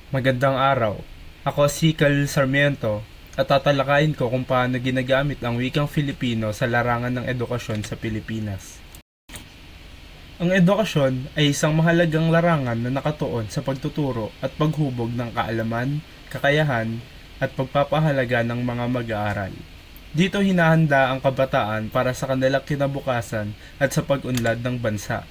Magandang araw. Ako si Cal Sarmiento at tatalakayin ko kung paano ginagamit ang wikang Filipino sa larangan ng edukasyon sa Pilipinas. Ang edukasyon ay isang mahalagang larangan na nakatuon sa pagtuturo at paghubog ng kaalaman, kakayahan, at pagpapahalaga ng mga mag-aaral. Dito hinahanda ang kabataan para sa kanilang kinabukasan at sa pag-unlad ng bansa.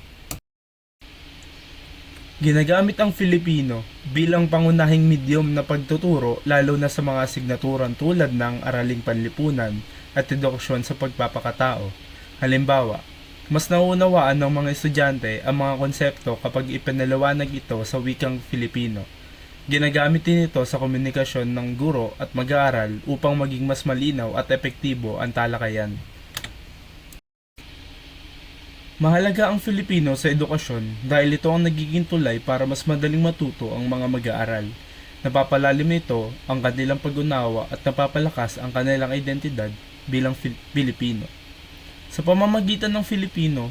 Ginagamit ang Filipino bilang pangunahing medyum na pagtuturo lalo na sa mga asignaturan tulad ng araling panlipunan at edukasyon sa pagpapakatao. Halimbawa, mas nauunawaan ng mga estudyante ang mga konsepto kapag ipinaliwanag ito sa wikang Filipino. Ginagamit din ito sa komunikasyon ng guro at mag-aaral upang maging mas malinaw at epektibo ang talakayan. Mahalaga ang Filipino sa edukasyon dahil ito ang nagiging tulay para mas madaling matuto ang mga mag-aaral. Napapalalim nito ang kanilang pag-unawa at napapalakas ang kanilang identidad bilang Pilipino. Sa pamamagitan ng Filipino,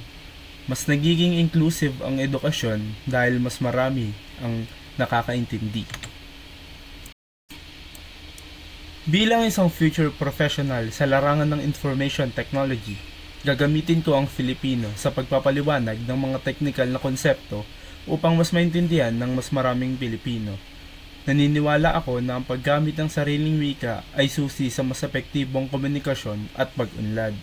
mas nagiging inclusive ang edukasyon dahil mas marami ang nakakaintindi. Bilang isang future professional sa larangan ng information technology, gagamitin ko ang Filipino sa pagpapaliwanag ng mga technical na konsepto upang mas maintindihan ng mas maraming Pilipino. Naniniwala ako na ang paggamit ng sariling wika ay susi sa mas epektibong komunikasyon at pag-unlad.